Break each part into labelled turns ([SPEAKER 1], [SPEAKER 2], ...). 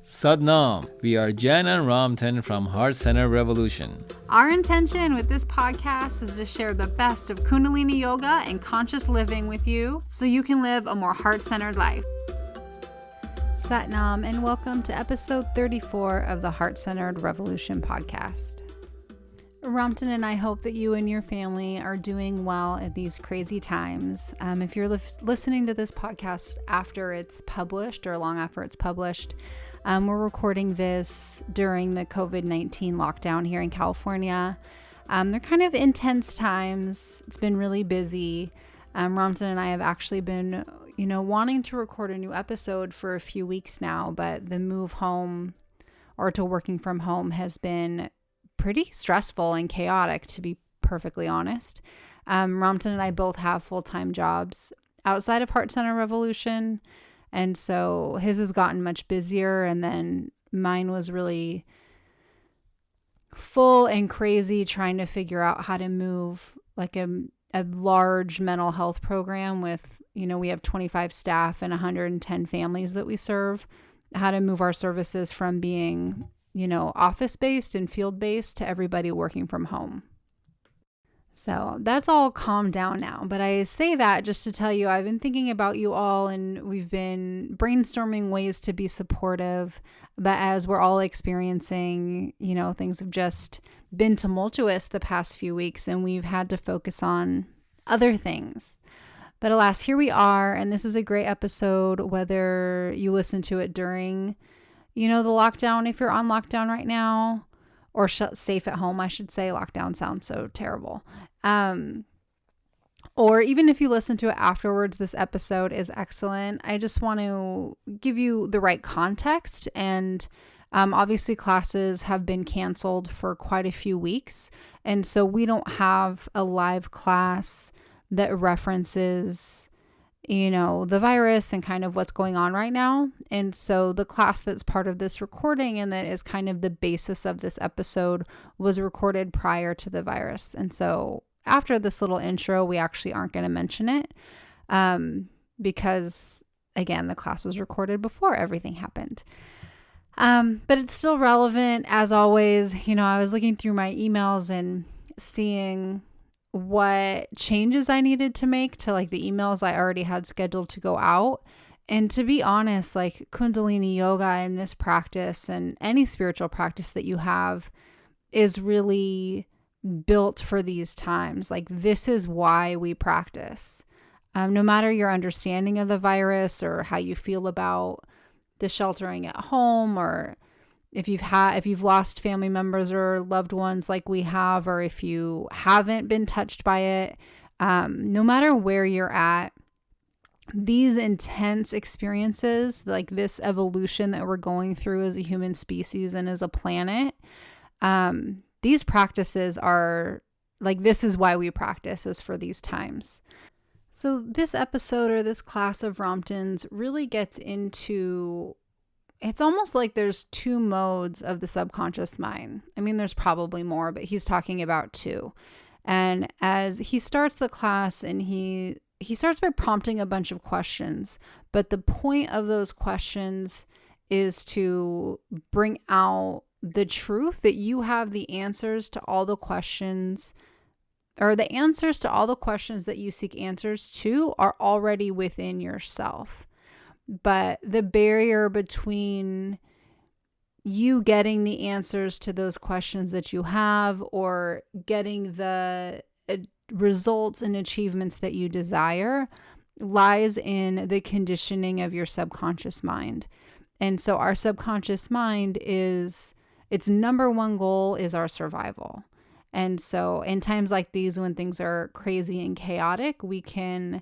[SPEAKER 1] Satnam, we are Jen and Ramtin from Heart Center Revolution.
[SPEAKER 2] Our intention with this podcast is to share the best of Kundalini yoga and conscious living with you so you can live a more heart-centered life. Satnam, and welcome to episode 34 of the Heart Centered Revolution podcast. Ramtin and I hope that you and your family are doing well at these crazy times. If you're listening to this podcast after it's published or long after it's published, we're recording this during the COVID-19 lockdown here in California. They're kind of intense times. It's been really busy. Ramtin and I have actually been, wanting to record a new episode for a few weeks now, but the move home or to working from home has been pretty stressful and chaotic, to be perfectly honest. Ramtin and I both have full-time jobs outside of Heart Center Revolution. And so his has gotten much busier, and then mine was really full and crazy trying to figure out how to move like a large mental health program with, we have 25 staff and 110 families that we serve, how to move our services from being, office-based and field-based to everybody working from home. So that's all calmed down now. But I say that just to tell you, I've been thinking about you all and we've been brainstorming ways to be supportive. But as we're all experiencing, things have just been tumultuous the past few weeks and we've had to focus on other things. But alas, here we are. And this is a great episode, whether you listen to it during, the lockdown, if you're on lockdown right now. Or safe at home, I should say. Lockdown sounds so terrible. Or even if you listen to it afterwards, this episode is excellent. I just want to give you the right context. And obviously classes have been canceled for quite a few weeks. And so we don't have a live class that references the virus and kind of what's going on right now. And so the class that's part of this recording and that is kind of the basis of this episode was recorded prior to the virus. And so after this little intro, we actually aren't going to mention it because, again, the class was recorded before everything happened. But it's still relevant as always. I was looking through my emails and seeing what changes I needed to make to like the emails I already had scheduled to go out. And to be honest, like Kundalini yoga and this practice and any spiritual practice that you have is really built for these times. Like this is why we practice. No matter your understanding of the virus or how you feel about the sheltering at home, or if you've lost family members or loved ones like we have, or if you haven't been touched by it, no matter where you're at, these intense experiences, like this evolution that we're going through as a human species and as a planet, these practices are like, this is why we practice, is for these times. So this episode or this class of Ramtin's really gets into, it's almost like there's two modes of the subconscious mind. I mean, there's probably more, but he's talking about two. And as he starts the class and he starts by prompting a bunch of questions, but the point of those questions is to bring out the truth that you have the answers to all the questions, or the answers to all the questions that you seek answers to are already within yourself. But the barrier between you getting the answers to those questions that you have or getting the results and achievements that you desire lies in the conditioning of your subconscious mind. And so our subconscious mind its number one goal is our survival. And so in times like these, when things are crazy and chaotic, we can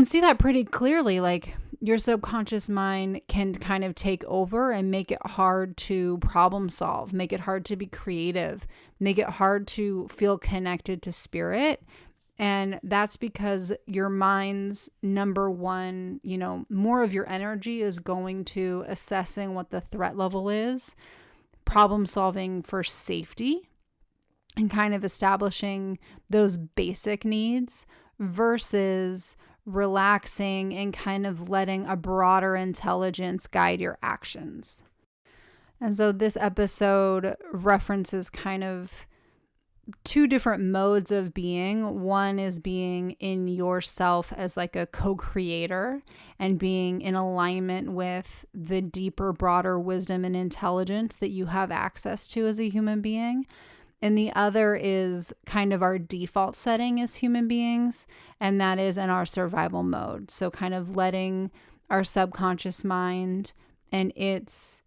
[SPEAKER 2] see that pretty clearly. Like your subconscious mind can kind of take over and make it hard to problem solve, make it hard to be creative, make it hard to feel connected to spirit. And that's because your mind's number one, more of your energy is going to assessing what the threat level is, problem solving for safety, and kind of establishing those basic needs versus relaxing and kind of letting a broader intelligence guide your actions. And so this episode references kind of two different modes of being. One is being in yourself as like a co-creator and being in alignment with the deeper, broader wisdom and intelligence that you have access to as a human being. And the other is kind of our default setting as human beings, and that is in our survival mode. So kind of letting our subconscious mind and its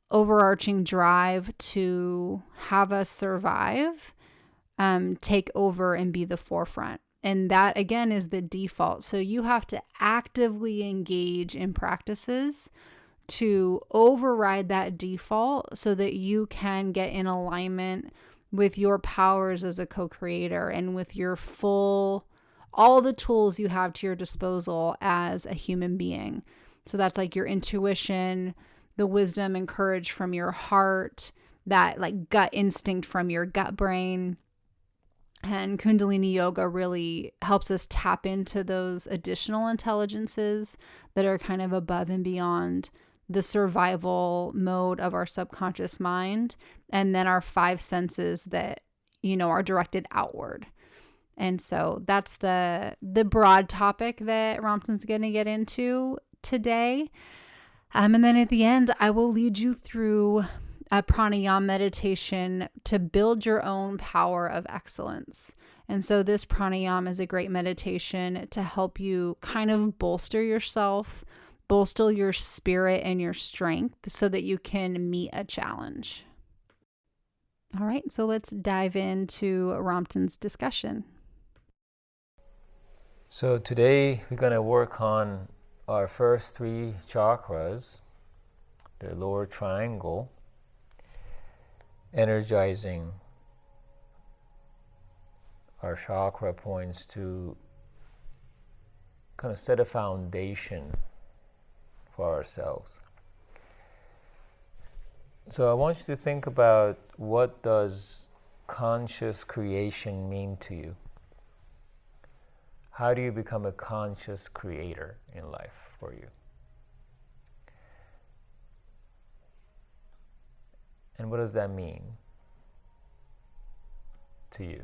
[SPEAKER 2] overarching drive to have us survive take over and be the forefront. And that, again, is the default. So you have to actively engage in practices to override that default so that you can get in alignment with your powers as a co-creator and with your all the tools you have to your disposal as a human being. So that's like your intuition, the wisdom and courage from your heart, that like gut instinct from your gut brain. And Kundalini yoga really helps us tap into those additional intelligences that are kind of above and beyond the survival mode of our subconscious mind, and then our five senses that, are directed outward. And so that's the broad topic that Ramtin's going to get into today. And then at the end, I will lead you through a pranayam meditation to build your own power of excellence. And so this pranayam is a great meditation to help you kind of bolster yourself, bolster your spirit and your strength so that you can meet a challenge. All right, so let's dive into Ramtin's discussion.
[SPEAKER 1] So today we're going to work on our first three chakras, the lower triangle, energizing our chakra points to kind of set a foundation for ourselves. So I want you to think about, what does conscious creation mean to you? How do you become a conscious creator in life for you? And what does that mean to you?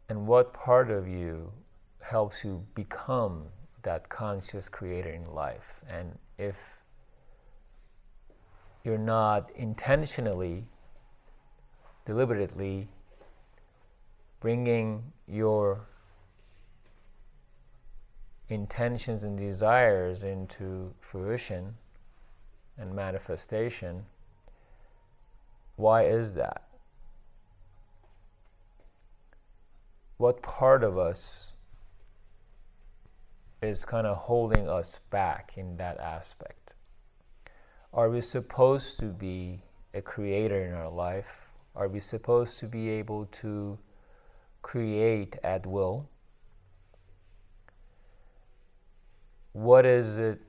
[SPEAKER 1] And what part of you helps you become that conscious creator in life? And if you're not intentionally, deliberately bringing your intentions and desires into fruition and manifestation, why is that? What part of us is kind of holding us back in that aspect? Are we supposed to be a creator in our life? Are we supposed to be able to create at will? What is it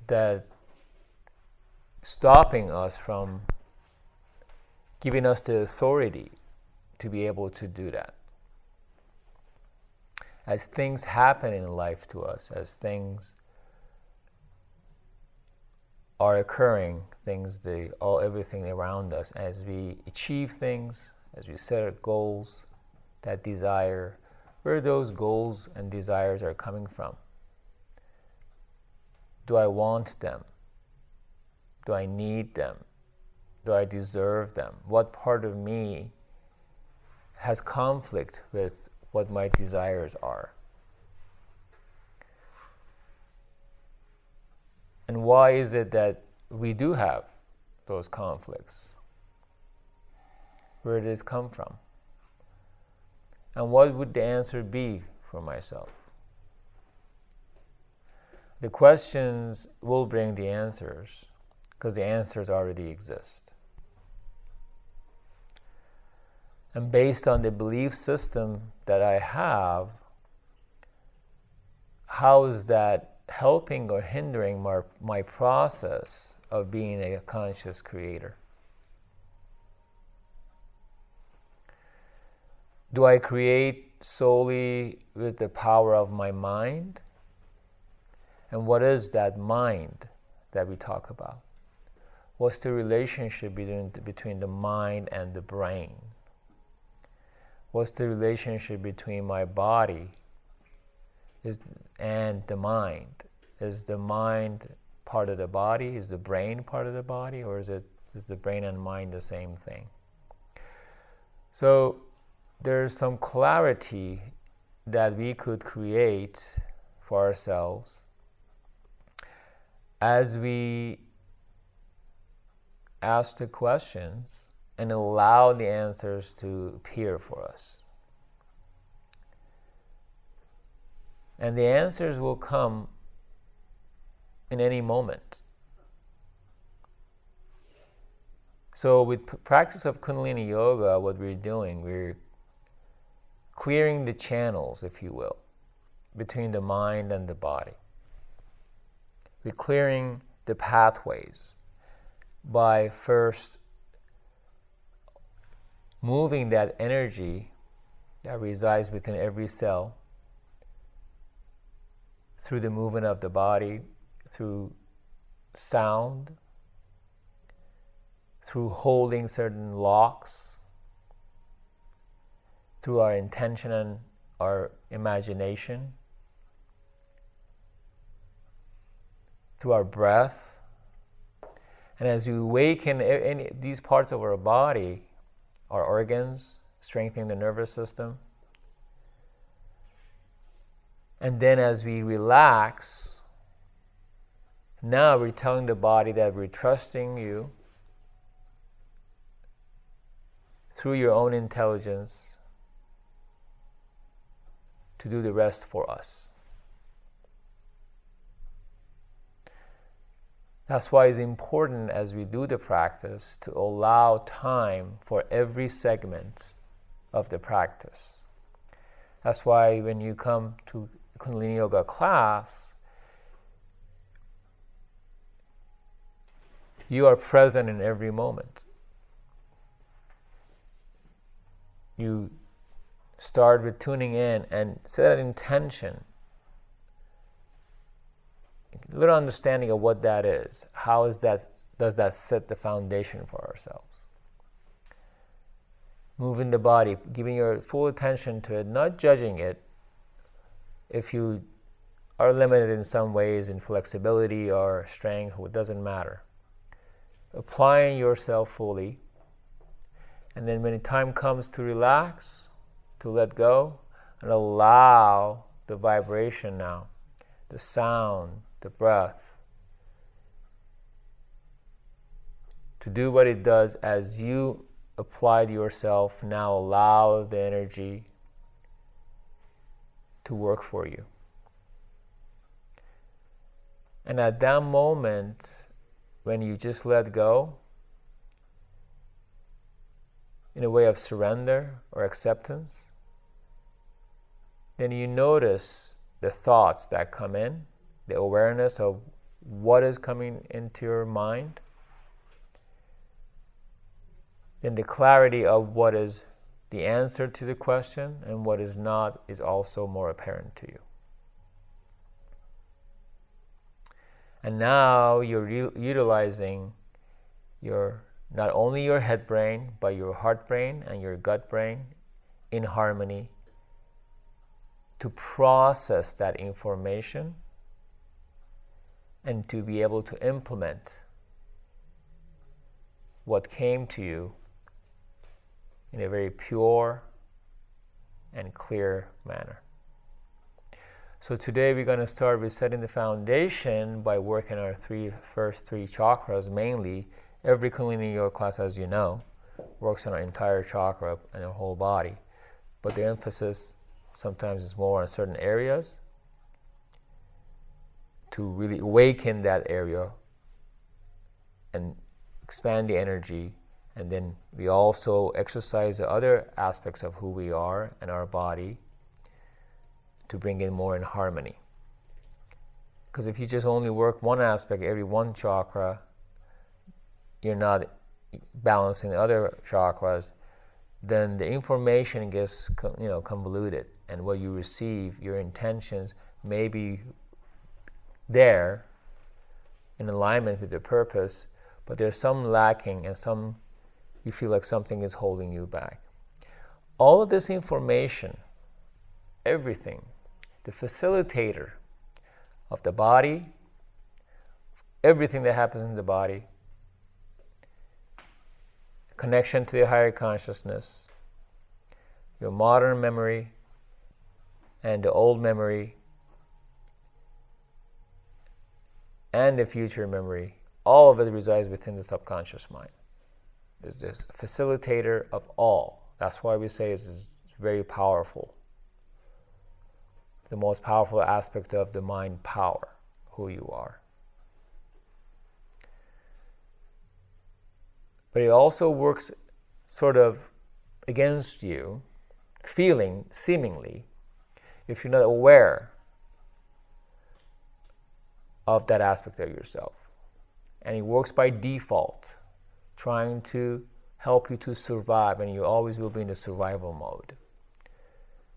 [SPEAKER 1] that stopping us from giving us the authority to be able to do that? As things happen in life to us, as things are occurring, everything around us, as we achieve things, as we set our goals, that desire, where those goals and desires are coming from. Do I want them? Do I need them? Do I deserve them? What part of me has conflict with what my desires are? And why is it that we do have those conflicts? Where did this come from? And what would the answer be for myself? The questions will bring the answers, because the answers already exist. And based on the belief system that I have, how is that helping or hindering my process of being a conscious creator? Do I create solely with the power of my mind? And what is that mind that we talk about? What's the relationship between the mind and the brain? What's the relationship between my body and the mind? Is the mind part of the body? Is the brain part of the body? Or is the brain and mind the same thing? So there's some clarity that we could create for ourselves as we ask the questions and allow the answers to appear for us. And the answers will come in any moment. So with practice of Kundalini Yoga, what we're doing, we're clearing the channels, if you will, between the mind and the body. We're clearing the pathways by first moving that energy that resides within every cell through the movement of the body, through sound, through holding certain locks, through our intention and our imagination, through our breath. And as you awaken these parts of our body, our organs, strengthening the nervous system, and then as we relax, now we're telling the body that we're trusting you through your own intelligence to do the rest for us. That's why it's important as we do the practice to allow time for every segment of the practice. That's why when you come to Kundalini Yoga class, you are present in every moment. You start with tuning in and set an intention, a little understanding of what that is. How is that? Does that set the foundation for ourselves? Moving the body, giving your full attention to it, not judging it. If you are limited in some ways in flexibility or strength, it doesn't matter. Applying yourself fully, and then when the time comes to relax, to let go, and allow the vibration now, the sound, the breath, to do what it does as you apply to yourself. Now allow the energy to work for you. And at that moment, when you just let go, in a way of surrender or acceptance, then you notice the thoughts that come in, the awareness of what is coming into your mind, then the clarity of what is the answer to the question and what is not is also more apparent to you. And now you're utilizing not only your head brain, but your heart brain and your gut brain in harmony to process that information and to be able to implement what came to you in a very pure and clear manner. So today we're going to start with setting the foundation by working our first three chakras mainly. Every Kundalini Yoga class, as you know, works on our entire chakra and our whole body. But the emphasis sometimes is more on certain areas to really awaken that area and expand the energy. And then we also exercise the other aspects of who we are and our body to bring in more in harmony. Because if you just only work one aspect, every one chakra, you're not balancing the other chakras, then the information gets convoluted, and what you receive, your intentions may be there in alignment with the purpose, but there's some lacking and some you feel like something is holding you back. All of this information, everything, the facilitator of the body, everything that happens in the body, connection to the higher consciousness, your modern memory and the old memory and the future memory, all of it resides within the subconscious mind. It's this facilitator of all. That's why we say it's very powerful. The most powerful aspect of the mind power, who you are. But it also works sort of against you, seemingly, if you're not aware of that aspect of yourself. And it works by default, trying to help you to survive, and you always will be in the survival mode.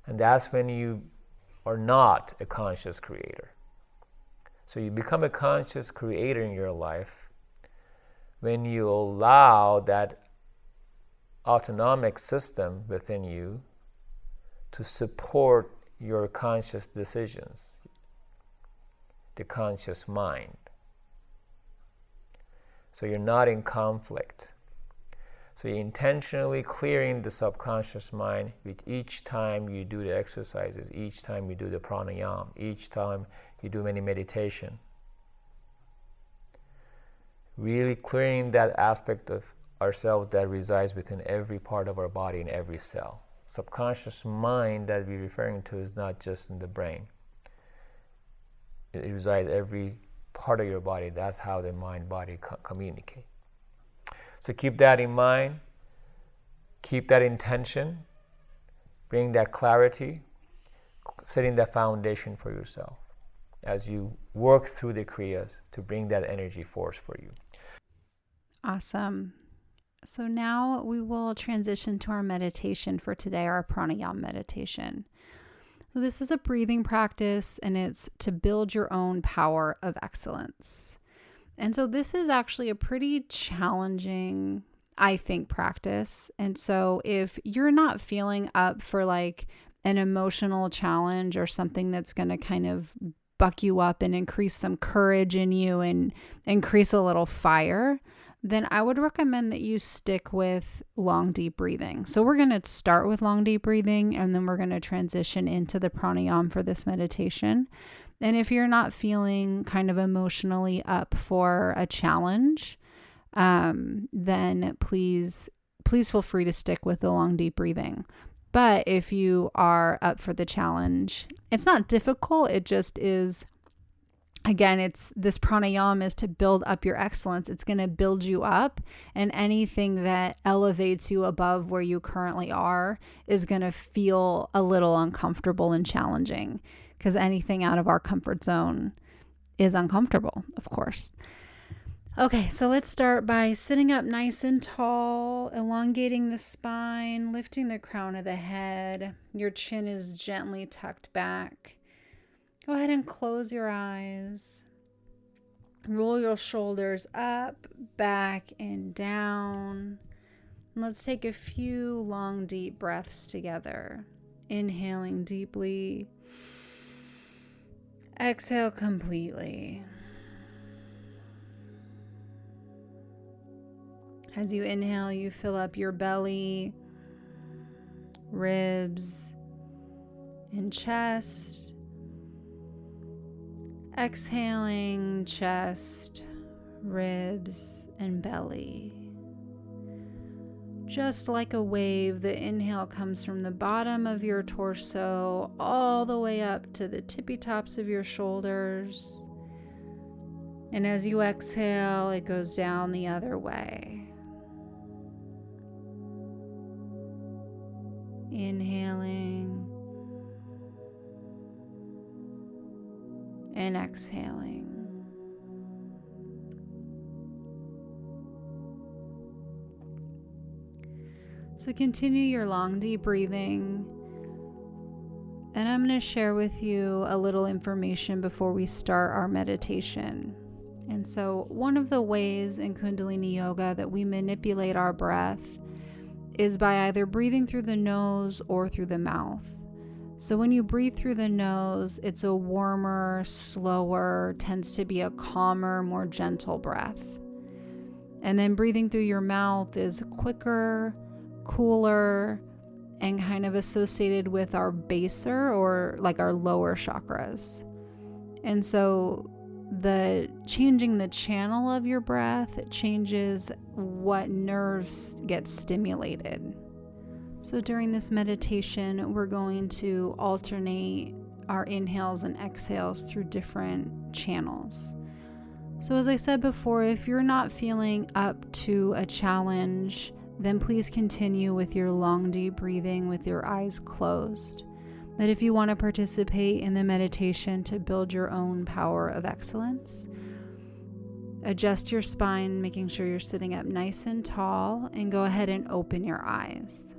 [SPEAKER 1] And that's when you are not a conscious creator. So you become a conscious creator in your life when you allow that autonomic system within you to support your conscious decisions, the conscious mind. So you're not in conflict. So you're intentionally clearing the subconscious mind with each time you do the exercises, each time you do the pranayam, each time you do any meditation. Really clearing that aspect of ourselves that resides within every part of our body and every cell. Subconscious mind that we're referring to is not just in the brain. It resides every part of your body. That's how the mind-body communicate. So keep that in mind, keep that intention, bring that clarity, setting that foundation for yourself as you work through the kriyas to bring that energy force for you.
[SPEAKER 2] Awesome. So now we will transition to our meditation for today, our pranayam meditation. So this is a breathing practice, and it's to build your own power of excellence. And so this is actually a pretty challenging, I think, practice. And so if you're not feeling up for like an emotional challenge or something that's going to kind of buck you up and increase some courage in you and increase a little fire, then I would recommend that you stick with long, deep breathing. So we're going to start with long, deep breathing, and then we're going to transition into the pranayam for this meditation. And if you're not feeling kind of emotionally up for a challenge, then please feel free to stick with the long, deep breathing. But if you are up for the challenge, it's not difficult. It just is, again, it's this pranayam is to build up your excellence. It's going to build you up, and anything that elevates you above where you currently are is going to feel a little uncomfortable and challenging, because anything out of our comfort zone is uncomfortable, of course. Okay, so let's start by sitting up nice and tall, elongating the spine, lifting the crown of the head. Your chin is gently tucked back. Go ahead and close your eyes. Roll your shoulders up, back, and down. And let's take a few long, deep breaths together. Inhaling deeply. Exhale completely. As you inhale, you fill up your belly, ribs, and chest. Exhaling, chest, ribs, and belly. Just like a wave, the inhale comes from the bottom of your torso all the way up to the tippy tops of your shoulders. And as you exhale, it goes down the other way. Inhaling and exhaling. So continue your long, deep breathing. And I'm going to share with you a little information before we start our meditation. And so one of the ways in Kundalini Yoga that we manipulate our breath is by either breathing through the nose or through the mouth. So when you breathe through the nose, it's a warmer, slower, tends to be a calmer, more gentle breath. And then breathing through your mouth is quicker, cooler, and kind of associated with our baser or like our lower chakras. And so the changing the channel of your breath changes what nerves get stimulated. So during this meditation, we're going to alternate our inhales and exhales through different channels. So as I said before, if you're not feeling up to a challenge, then please continue with your long, deep breathing with your eyes closed. But if you want to participate in the meditation to build your own power of excellence, adjust your spine, making sure you're sitting up nice and tall, and go ahead and open your eyes.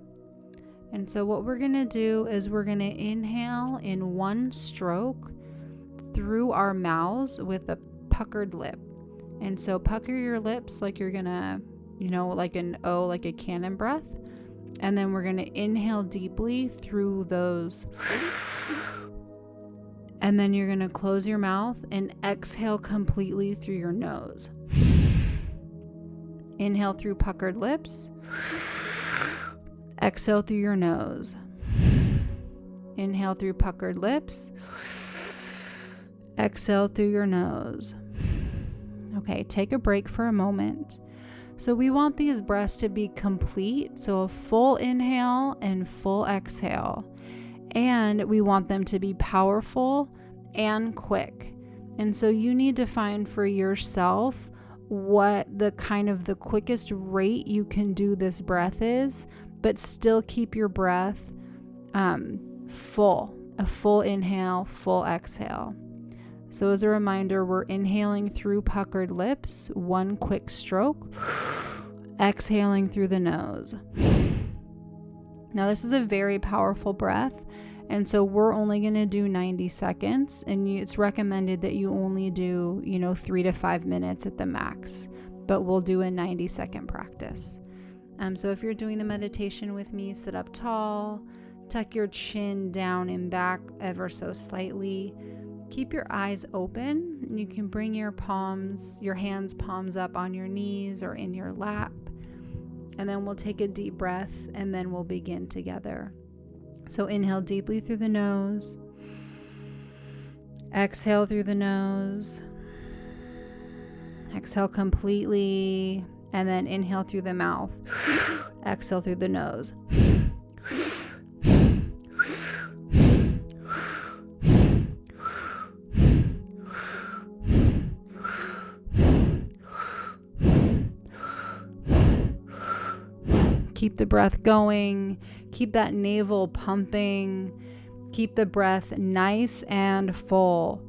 [SPEAKER 2] And so what we're going to do is we're going to inhale in one stroke through our mouths with a puckered lip. And so pucker your lips like you're going to, like an O, like a cannon breath. And then we're going to inhale deeply through those. And then you're going to close your mouth and exhale completely through your nose. Inhale through puckered lips. Exhale through your nose. Inhale through puckered lips. Exhale through your nose. Okay, take a break for a moment. So we want these breaths to be complete. So a full inhale and full exhale. And we want them to be powerful and quick. And so you need to find for yourself what the quickest rate you can do this breath is, but still keep your breath full. A full inhale, full exhale. So as a reminder, we're inhaling through puckered lips, one quick stroke, exhaling through the nose. Now this is a very powerful breath, and so we're only going to do 90 seconds, and it's recommended that you only do, 3 to 5 minutes at the max, but we'll do a 90-second practice. So if you're doing the meditation with me, sit up tall, tuck your chin down and back ever so slightly. Keep your eyes open, and you can bring your hands palms up on your knees or in your lap. And then we'll take a deep breath, and then we'll begin together. So inhale deeply through the nose. Exhale through the nose. Exhale completely, and then inhale through the mouth. Exhale through the nose. Keep the breath going. Keep that navel pumping. Keep the breath nice and full.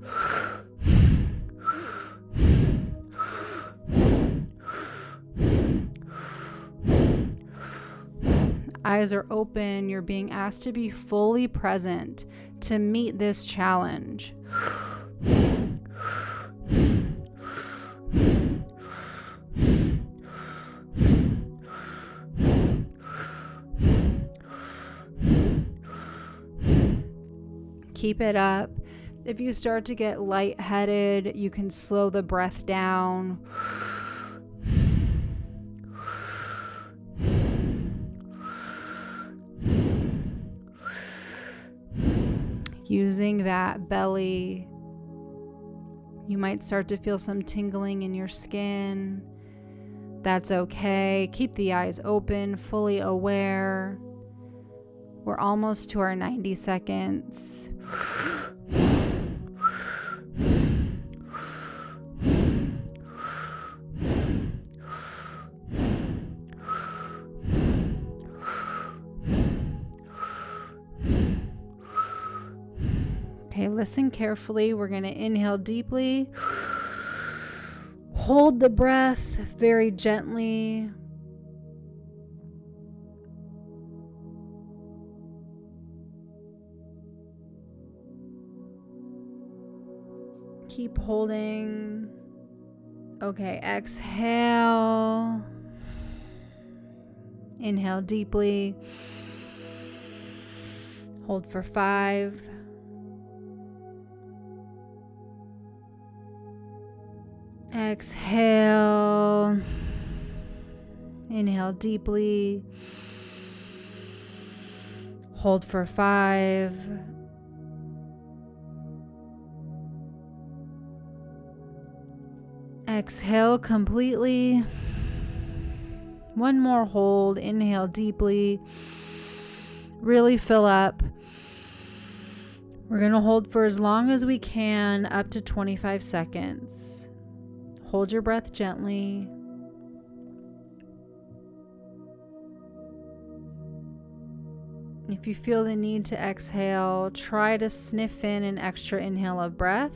[SPEAKER 2] Eyes are open. You're being asked to be fully present to meet this challenge. Keep it up. If you start to get lightheaded, you can slow the breath down. Using that belly, you might start to feel some tingling in your skin. That's okay. Keep the eyes open, fully aware. We're almost to our 90 seconds. Okay, listen carefully. We're going to inhale deeply. Hold the breath very gently. Keep holding. Okay, exhale. Inhale deeply. Hold for 5. Exhale. Inhale deeply. Hold for 5. Exhale completely. One more hold. Inhale deeply. Really fill up. We're going to hold for as long as we can, up to 25 seconds. Hold your breath gently. If you feel the need to exhale, try to sniff in an extra inhale of breath.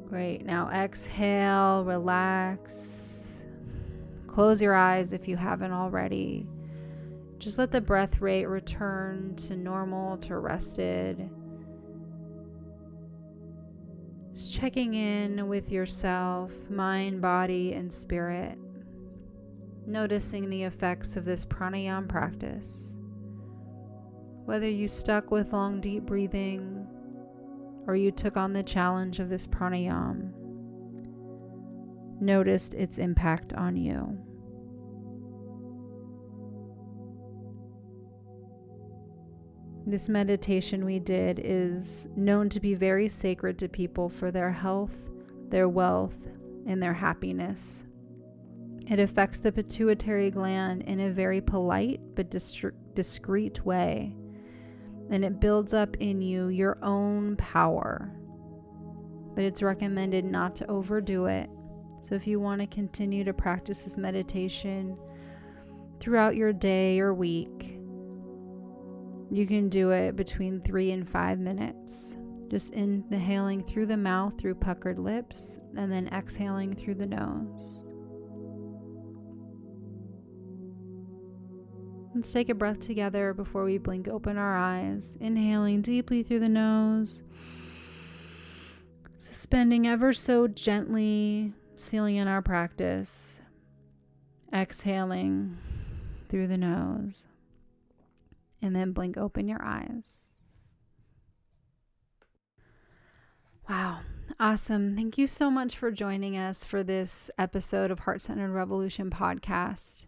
[SPEAKER 2] Great. Now exhale, relax. Close your eyes if you haven't already. Just let the breath rate return to normal, to rested. Just checking in with yourself, mind, body, and spirit. Noticing the effects of this pranayam practice. Whether you stuck with long, deep breathing, or you took on the challenge of this pranayam, noticed its impact on you. This meditation we did is known to be very sacred to people for their health, their wealth, and their happiness. It affects the pituitary gland in a very polite but discreet way, and it builds up in you your own power. But it's recommended not to overdo it. So if you want to continue to practice this meditation throughout your day or week, you can do it between 3 and 5 minutes. Just inhaling through the mouth through puckered lips, and then exhaling through the nose. Let's take a breath together before we blink open our eyes. Inhaling deeply through the nose. Suspending ever so gently, sealing in our practice. Exhaling through the nose. And then blink open your eyes. Wow. Awesome. Thank you so much for joining us for this episode of Heart-Centered Revolution podcast.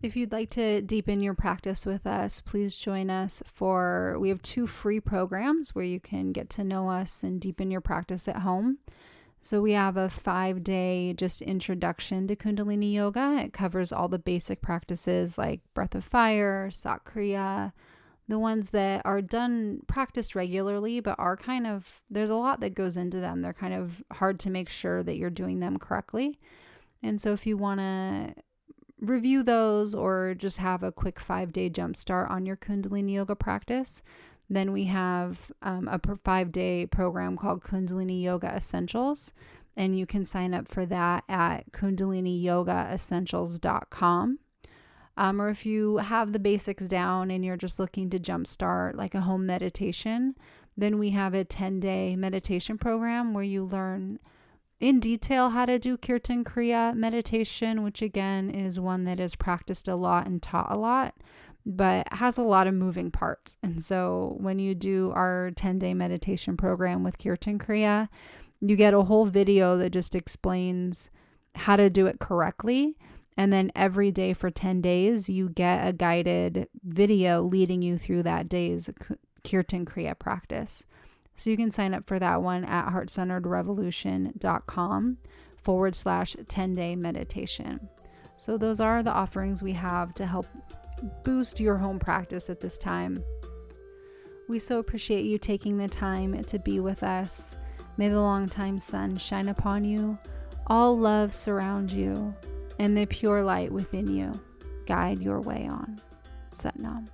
[SPEAKER 2] If you'd like to deepen your practice with us, please join us we have 2 free programs where you can get to know us and deepen your practice at home. So we have a 5-day just introduction to Kundalini Yoga. It covers all the basic practices like breath of fire, Kriya, the ones that are practiced regularly, but are there's a lot that goes into them. They're kind of hard to make sure that you're doing them correctly. And so if you want to review those or just have a quick 5-day jumpstart on your Kundalini Yoga practice, then we have a 5-day program called Kundalini Yoga Essentials, and you can sign up for that at kundaliniyogaessentials.com. Or if you have the basics down and you're just looking to jumpstart like a home meditation, then we have a 10-day meditation program where you learn in detail how to do Kirtan Kriya meditation, which again is one that is practiced a lot and taught a lot, but has a lot of moving parts. And so when you do our 10-day meditation program with Kirtan Kriya, you get a whole video that just explains how to do it correctly. And then every day for 10 days, you get a guided video leading you through that day's Kirtan Kriya practice. So you can sign up for that one at heartcenteredrevolution.com/10-day meditation. So those are the offerings we have to help boost your home practice at this time. We so appreciate you taking the time to be with us. May the longtime sun shine upon you, all love surround you, and the pure light within you guide your way on. Sat Nam.